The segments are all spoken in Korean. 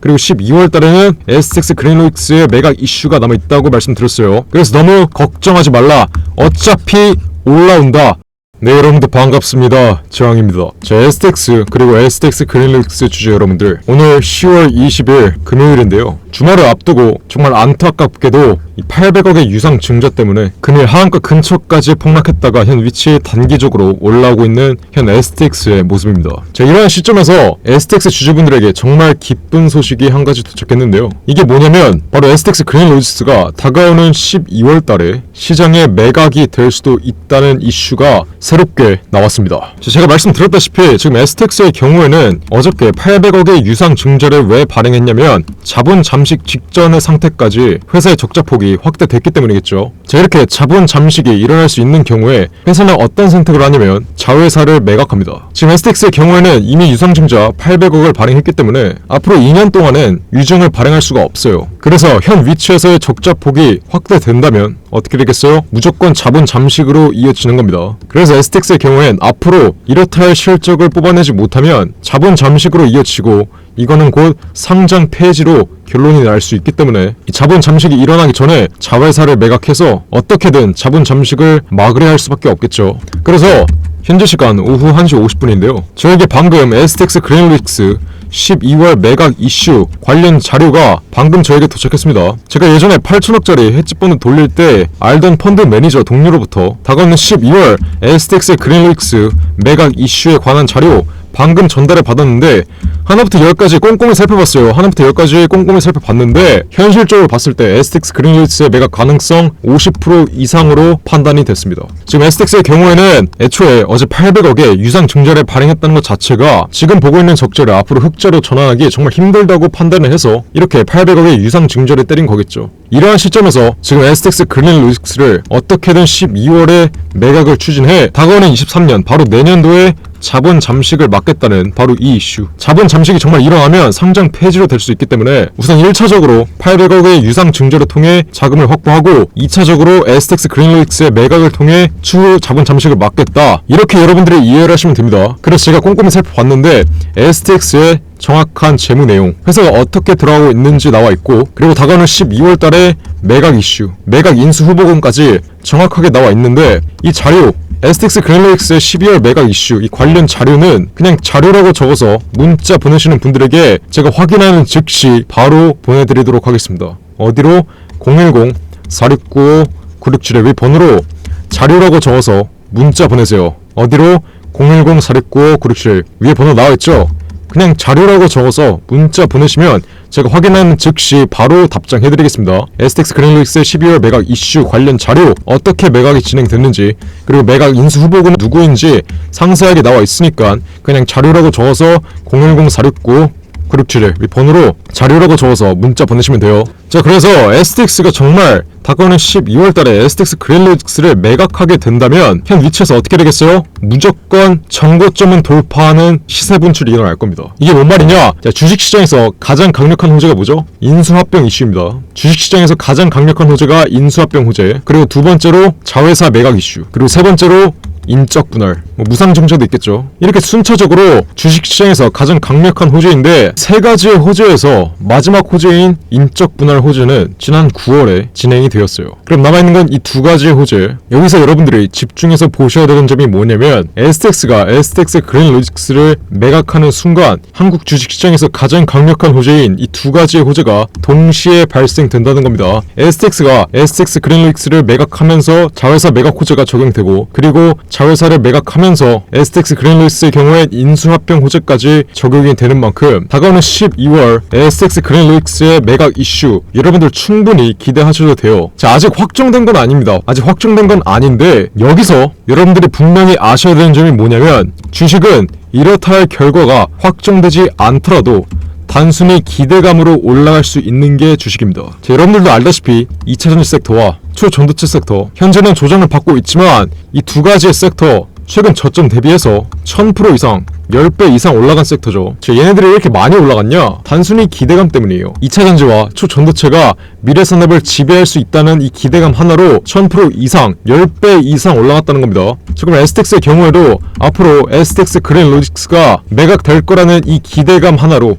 그리고 12월 달에는 STX 그린로익스의 매각 이슈가 남아있다고 말씀드렸어요. 그래서 너무 걱정하지 말라. 어차피 올라온다. 네, 여러분들 반갑습니다. 지왕입니다. 자, STX 그리고 STX 그린로익스 주주 여러분들, 오늘 10월 20일 금요일인데요. 주말을 앞두고 정말 안타깝게도 이 800억의 유상 증자 때문에 금일 하한가 근처까지 폭락했다가 현 위치에 단기적으로 올라오고 있는 현 STX의 모습입니다. 자, 이러한 시점에서 STX 주주분들에게 정말 기쁜 소식이 한 가지 도착했는데요. 이게 뭐냐면 바로 STX 그린로익스가 다가오는 12월 달에 시장에 매각이 될 수도 있다는 이슈가 새롭게 나왔습니다. 자, 제가 말씀드렸다시피 지금 STX의 경우에는 어저께 800억의 유상 증자를 왜 발행했냐면 자본 잠식 직전의 상태까지 회사의 적자폭이 확대됐기 때문이겠죠. 자, 이렇게 자본 잠식이 일어날 수 있는 경우에 회사는 어떤 선택을 하냐면 자회사를 매각합니다. 지금 STX의 경우에는 이미 유상증자 800억을 발행했기 때문에 앞으로 2년 동안은 유증을 발행할 수가 없어요. 그래서 현 위치에서의 적자폭이 확대된다면 어떻게 되겠어요? 무조건 자본 잠식으로 이어지는 겁니다. 그래서 STX의 경우엔 앞으로 이렇다 할 실적을 뽑아내지 못하면 자본 잠식으로 이어지고 이거는 곧 상장 폐지로 결론이 날 수 있기 때문에 이 자본 잠식이 일어나기 전에 자회사를 매각해서 어떻게든 자본 잠식을 막으려 할 수밖에 없겠죠. 그래서 현재 시간 오후 1시 50분인데요. 저에게 방금 STX 그린로익스 12월 매각 이슈 관련 자료가 방금 저에게 도착했습니다. 제가 예전에 8천억짜리 헤지펀드 돌릴 때 알던 펀드 매니저 동료로부터 다가오는 12월 STX 그린로익스 매각 이슈에 관한 자료 방금 전달을 받았는데 하나부터 열까지 꼼꼼히 살펴봤어요. 하나부터 10까지 꼼꼼히 살펴봤는데 현실적으로 봤을 때 STX 그린로익스의 매각 가능성 50% 이상으로 판단이 됐습니다. 지금 STX의 경우에는 애초에 어제 800억의 유상 증자를 발행했다는 것 자체가 지금 보고 있는 적자를 앞으로 흑자로 전환하기 정말 힘들다고 판단을 해서 이렇게 800억의 유상 증자를 때린 거겠죠. 이러한 시점에서 지금 STX 그린로익스를 어떻게든 12월에 매각을 추진해 다가오는 23년 바로 내년도에 자본 잠식을 막겠다는 바로 이 이슈. 자본 잠식이 정말 일어나면 상장 폐지로 될 수 있기 때문에 우선 1차적으로 800억의 유상 증자를 통해 자금을 확보하고 2차적으로 STX 그린로익스의 매각을 통해 추후 자본 잠식을 막겠다. 이렇게 여러분들이 이해를 하시면 됩니다. 그래서 제가 꼼꼼히 살펴봤는데 STX의 정확한 재무 내용, 회사가 어떻게 들어가고 있는지 나와 있고, 그리고 다가오는 12월 달에 매각 이슈, 매각 인수 후보금까지 정확하게 나와 있는데 이 자료 STX 그린로익스의 12월 매각 이슈 이 관련 자료는 그냥 자료라고 적어서 문자 보내시는 분들에게 제가 확인하는 즉시 바로 보내드리도록 하겠습니다. 어디로? 010-4695-9671 위 번호로 자료라고 적어서 문자 보내세요. 어디로? 010-4695-9671 위에 번호 나와있죠? 그냥 자료라고 적어서 문자 보내시면 제가 확인하는 즉시 바로 답장해드리겠습니다. STX 그린로익스의 12월 매각 이슈 관련 자료, 어떻게 매각이 진행됐는지, 그리고 매각 인수 후보군은 누구인지 상세하게 나와 있으니까 그냥 자료라고 적어서 010-469-9671 이 번호로 자료라고 적어서 문자 보내시면 돼요. 자, 그래서 STX가 정말 다가오는 12월 달에 STX 그린로익스를 매각하게 된다면 현 위치에서 어떻게 되겠어요? 무조건 정고점은 돌파하는 시세 분출이 일어날 겁니다. 이게 뭔 말이냐? 자, 주식시장에서 가장 강력한 호재가 뭐죠? 인수합병 이슈입니다. 주식시장에서 가장 강력한 호재가 인수합병 호재, 그리고 두 번째로 자회사 매각 이슈, 그리고 세 번째로 인적 분할, 무상증자도 있겠죠. 이렇게 순차적으로 주식시장에서 가장 강력한 호재인데 세 가지의 호재에서 마지막 호재인 인적 분할 호재는 지난 9월에 진행이 되었어요. 그럼 남아있는 건 이 두 가지의 호재. 여기서 여러분들이 집중해서 보셔야 되는 점이 뭐냐면 STX가 STX 그린로익스를 매각하는 순간 한국 주식시장에서 가장 강력한 호재인 이 두 가지의 호재가 동시에 발생된다는 겁니다. STX가 STX 그린로익스를 매각하면서 자회사 매각 호재가 적용되고, 그리고 자회사를 매각하면서 STX 그린로익스의 경우에 인수합병 호재까지 적용이 되는 만큼 다가오는 12월 STX 그린로익스의 매각 이슈 여러분들 충분히 기대하셔도 돼요. 자, 아직 확정된 건 아닙니다. 아직 확정된 건 아닌데 여기서 여러분들이 분명히 아셔야 되는 점이 뭐냐면 주식은 이렇다 할 결과가 확정되지 않더라도 단순히 기대감으로 올라갈 수 있는 게 주식입니다. 자, 여러분들도 알다시피 2차전지 섹터와 초전도체 섹터 현재는 조정을 받고 있지만 이 두 가지의 섹터 최근 저점 대비해서 1000% 이상 10배 이상 올라간 섹터죠. 얘네들이 이렇게 많이 올라갔냐? 단순히 기대감 때문이에요. 2차 전지와 초전도체가 미래 산업을 지배할 수 있다는 이 기대감 하나로 1000% 이상, 10배 이상 올라갔다는 겁니다. 지금 STX의 경우에도 앞으로 STX 그레인로직스가 매각될 거라는 이 기대감 하나로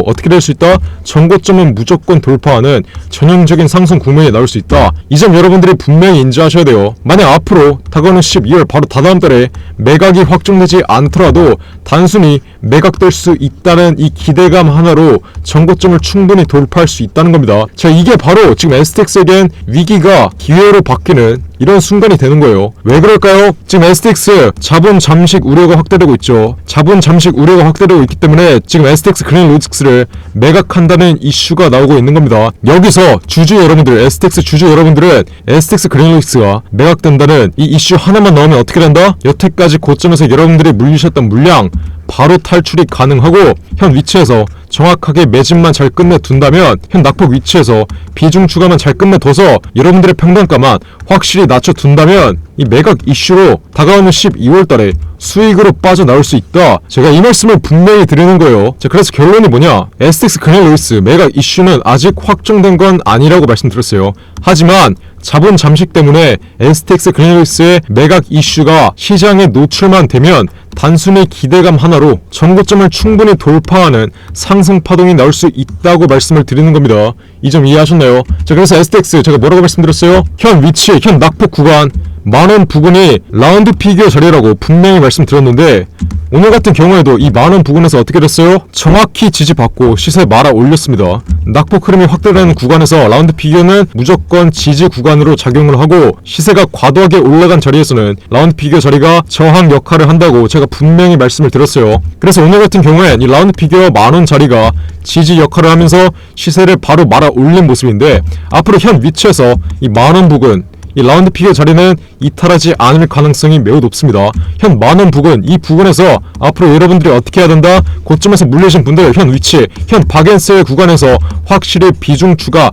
어떻게 될 수 있다? 전고점은 무조건 돌파하는 전형적인 상승 국면이 나올 수 있다. 이 점 여러분들이 분명히 인지하셔야 돼요. 만약 앞으로 다가오는 12월 바로 다다음 달에 매각이 확정되지 않더라도 단순히 매각될 수 있다는 이 기대감 하나로 전고점을 충분히 돌파할 수 있다는 겁니다. 자, 이게 바로 지금 STX에겐 위기가 기회로 바뀌는 이런 순간이 되는 거예요. 왜 그럴까요? 지금 STX 자본 잠식 우려가 확대되고 있죠. 자본 잠식 우려가 확대되고 있기 때문에 지금 STX 그레인로직스를 매각한다는 이슈가 나오고 있는 겁니다. 여기서 주주 여러분들, STX 주주 여러분들은 STX 그레인로직스가 매각된다는 이 이슈 하나만 나오면 어떻게 된다? 여태까지 고점에서 여러분들이 물리셨던 물량 바로 탈출이 가능하고 현 위치에서 정확하게 매집만 잘 끝내둔다면 현 낙폭 위치에서 비중 추가만 잘 끝내둬서 여러분들의 평단가만 확실히 낮춰둔다면 이 매각 이슈로 다가오는 12월달에 수익으로 빠져나올 수 있다. 제가 이 말씀을 분명히 드리는 거예요. 자, 그래서 결론이 뭐냐? STX 그레인로직스 매각 이슈는 아직 확정된 건 아니라고 말씀드렸어요. 하지만 자본 잠식 때문에 STX 그레인로직스의 매각 이슈가 시장에 노출만 되면 단순히 기대감 하나로 전고점을 충분히 돌파하는 상승 파동이 나올 수 있다고 말씀을 드리는 겁니다. 이 점 이해하셨나요? 자, 그래서 STX 제가 뭐라고 말씀드렸어요? 현 위치, 현 낙폭 구간 만원 부근이 라운드 피겨 자리라고 분명히 말씀드렸는데 오늘 같은 경우에도 이 만원 부근에서 어떻게 됐어요? 정확히 지지받고 시세 말아 올렸습니다. 낙폭 흐름이 확대되는 구간에서 라운드 피겨는 무조건 지지 구간으로 작용을 하고 시세가 과도하게 올라간 자리에서는 라운드 피겨 자리가 저항 역할을 한다고 제가 분명히 말씀을 드렸어요. 그래서 오늘 같은 경우엔 이 라운드 피겨 만원 자리가 지지 역할을 하면서 시세를 바로 말아 올린 모습인데 앞으로 현 위치에서 이 만원 부근 이 라운드 피겨 자리는 이탈하지 않을 가능성이 매우 높습니다. 현 만원 부근, 이 부근에서 앞으로 여러분들이 어떻게 해야 된다? 고점에서 물리신 분들 현 위치, 현 박앤셀 구간에서 확실히 비중 추가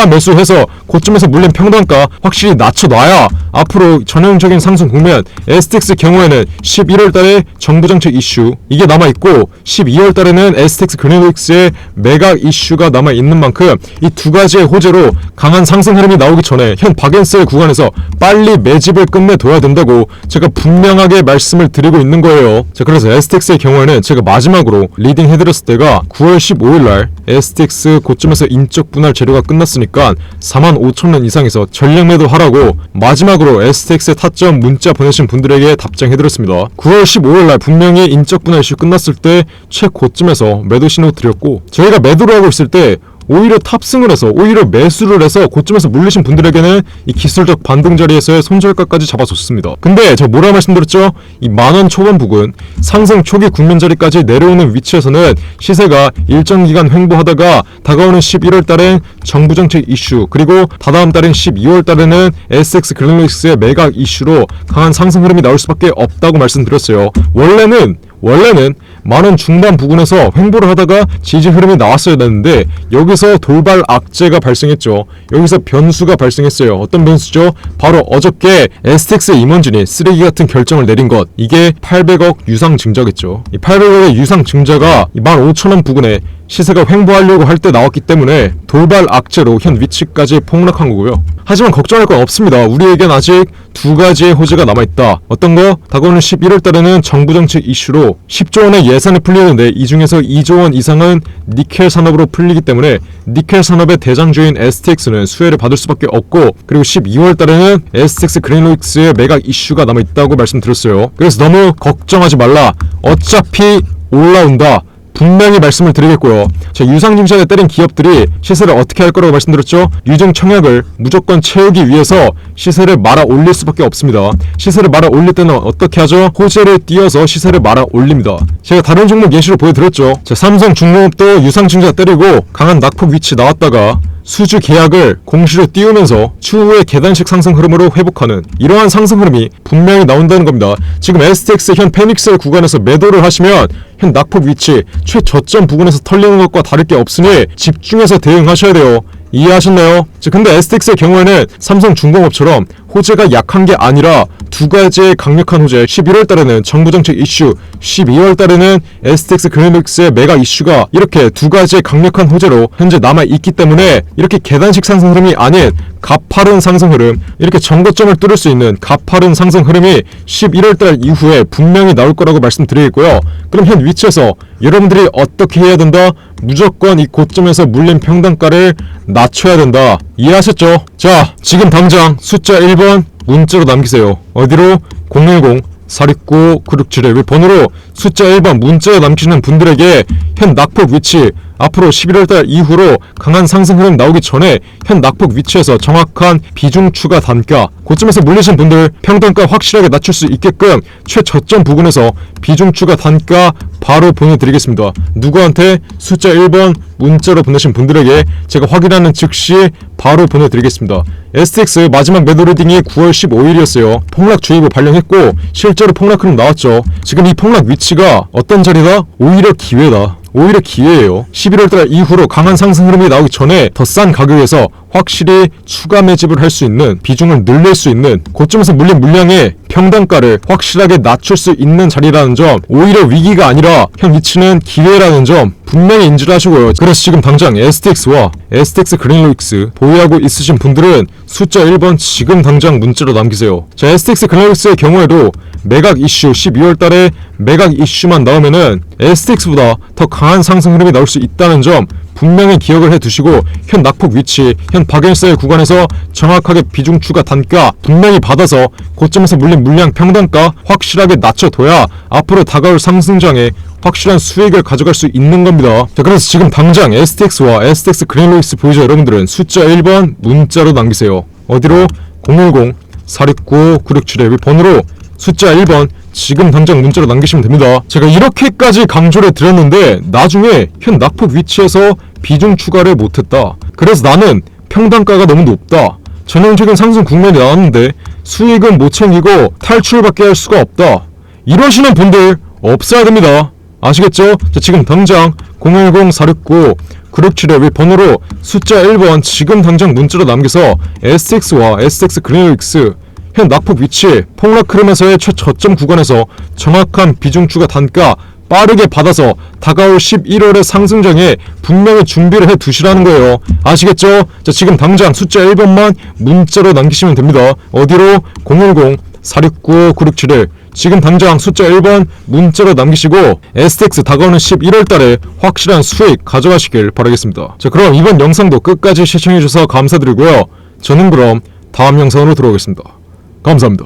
매수해서 고점에서 물린 평단가 확실히 낮춰놔야 앞으로 전형적인 상승 국면 STX 경우에는 11월달에 정부정책 이슈 이게 남아있고 12월달에는 STX 그레인로직스의 매각 이슈가 남아있는 만큼 이 두 가지의 호재로 강한 상승 흐름이 나오기 전에 현 박앤셀 구간에서 빨리 매집을 끝내둬야 된다고 제가 분명하게 말씀을 드리고 있는 거예요. 자, 그래서 STX의 경우에는 제가 마지막으로 리딩 해드렸을 때가 9월 15일날 STX 고점에서 인적 분할 재료가 끝났으니까 45,000원 이상에서 전략 매도하라고 마지막으로 STX의 타점 문자 보내신 분들에게 답장해드렸습니다. 9월 15일날 분명히 인적 분할 이슈 끝났을 때 최고점에서 매도 신호 드렸고 저희가 매도를 하고 있을 때 오히려 탑승을 해서 오히려 매수를 해서 고점에서 물리신 분들에게는 이 기술적 반등 자리에서의 손절가까지 잡아줬습니다. 근데 제가 뭐라 말씀드렸죠? 이 만원 초반 부근 상승 초기 국면 자리까지 내려오는 위치에서는 시세가 일정 기간 횡보하다가 다가오는 11월 달엔 정부 정책 이슈 그리고 다다음 달인 12월 달에는 STX 그레인로직스의 매각 이슈로 강한 상승 흐름이 나올 수밖에 없다고 말씀드렸어요. 원래는 만원 중반 부근에서 횡보를 하다가 지지 흐름이 나왔어야 되는데 여기서 돌발 악재가 발생했죠. 여기서 변수가 발생했어요. 어떤 변수죠? 바로 어저께 STX의 임원진이 쓰레기 같은 결정을 내린 것 이게 800억 유상 증자겠죠. 이 800억의 유상 증자가 15,000원 부근에 시세가 횡보하려고 할 때 나왔기 때문에 돌발 악재로 현 위치까지 폭락한 거고요. 하지만 걱정할 건 없습니다. 우리에겐 아직 두 가지의 호재가 남아있다. 어떤 거? 다가오는 11월 달에는 정부 정책 이슈로 10조 원의 예산이 풀리는데 이 중에서 2조 원 이상은 니켈 산업으로 풀리기 때문에 니켈 산업의 대장주인 STX는 수혜를 받을 수밖에 없고 그리고 12월 달에는 STX 그레인로직스의 매각 이슈가 남아있다고 말씀드렸어요. 그래서 너무 걱정하지 말라. 어차피 올라온다. 분명히 말씀을 드리겠고요. 자, 유상증자에 때린 기업들이 시세를 어떻게 할 거라고 말씀드렸죠? 유증 청약을 무조건 채우기 위해서 시세를 말아 올릴 수밖에 없습니다. 시세를 말아 올릴 때는 어떻게 하죠? 호재를 띄어서 시세를 말아 올립니다. 제가 다른 종목 예시로 보여드렸죠. 자, 삼성중공업도 유상증자 때리고 강한 낙폭 위치 나왔다가 수주 계약을 공시로 띄우면서 추후에 계단식 상승 흐름으로 회복하는 이러한 상승 흐름이 분명히 나온다는 겁니다. 지금 STX 현 페닉셀 구간에서 매도를 하시면 현 낙폭 위치 최저점 부근에서 털리는 것과 다를 게 없으니 집중해서 대응하셔야 돼요. 이해하셨나요? 근데 STX의 경우에는 삼성중공업처럼 호재가 약한 게 아니라 두 가지의 강력한 호재, 11월 달에는 정부정책 이슈, 12월 달에는 STX 그린로익스의 메가 이슈가 이렇게 두 가지의 강력한 호재로 현재 남아있기 때문에 이렇게 계단식 상승 흐름이 아닌 가파른 상승 흐름, 이렇게 전고점을 뚫을 수 있는 가파른 상승 흐름이 11월달 이후에 분명히 나올 거라고 말씀드리겠고요. 그럼 현 위치에서 여러분들이 어떻게 해야 된다? 무조건 이 고점에서 물린 평단가를 낮춰야 된다. 이해하셨죠? 자, 지금 당장 숫자 1번 문자로 남기세요. 어디로? 010-469-9671 번호로 숫자 1번 문자로 남기시는 분들에게 현 낙폭 위치, 앞으로 11월달 이후로 강한 상승 흐름 나오기 전에 현 낙폭 위치에서 정확한 비중 추가 단가, 고점에서 물리신 분들 평단가 확실하게 낮출 수 있게끔 최저점 부근에서 비중 추가 단가 바로 보내드리겠습니다. 누구한테? 숫자 1번 문자로 보내신 분들에게 제가 확인하는 즉시 바로 보내드리겠습니다. STX 마지막 매도 리딩이 9월 15일이었어요. 폭락주의보 발령했고 실제로 폭락 흐름 나왔죠. 지금 이 폭락 위치가 어떤 자리다? 오히려 기회다. 오히려 기회예요. 11월달 이후로 강한 상승 흐름이 나오기 전에 더 싼 가격에서 확실히 추가 매집을 할 수 있는, 비중을 늘릴 수 있는, 고점에서 물린 물량의 평단가를 확실하게 낮출 수 있는 자리라는 점, 오히려 위기가 아니라 현 위치는 기회라는 점 분명히 인지를 하시고요. 그래서 지금 당장 STX와 STX 그린로익스 보유하고 있으신 분들은 숫자 1번 지금 당장 문자로 남기세요. 자, STX 그린로익스의 경우에도 매각 이슈, 12월달에 매각 이슈만 나오면은 STX보다 더 강한 상승 흐름이 나올 수 있다는 점 분명히 기억을 해두시고 현 낙폭 위치, 현 박연사의 구간에서 정확하게 비중 추가 단가 분명히 받아서 고점에서 물린 물량 평단가 확실하게 낮춰둬야 앞으로 다가올 상승장에 확실한 수익을 가져갈 수 있는 겁니다. 자, 그래서 지금 당장 STX와 STX 그린로익스 보유자 여러분들은 숫자 1번 문자로 남기세요. 어디로? 010-469-9671 번호로 숫자 1번 지금 당장 문자로 남기시면 됩니다. 제가 이렇게까지 강조를 드렸는데 나중에 현 낙폭 위치에서 비중 추가를 못했다. 그래서 나는 평단가가 너무 높다. 전형적인 상승 국면이 나왔는데 수익은 못 챙기고 탈출밖에 할 수가 없다. 이러시는 분들 없어야 됩니다. 아시겠죠? 자, 지금 당장 010-469-9671 번호로 숫자 1번 지금 당장 문자로 남겨서 STX와 STX 그린로익스 현 낙폭 위치, 폭락 흐름에서의 최저점 구간에서 정확한 비중 추가 단가 빠르게 받아서 다가올 11월의 상승장에 분명히 준비를 해 두시라는 거예요. 아시겠죠? 자, 지금 당장 숫자 1번만 문자로 남기시면 됩니다. 어디로? 010-469-9671 지금 당장 숫자 1번 문자로 남기시고 STX 다가오는 11월달에 확실한 수익 가져가시길 바라겠습니다. 자, 그럼 이번 영상도 끝까지 시청해주셔서 감사드리고요. 저는 그럼 다음 영상으로 돌아오겠습니다. 감사합니다.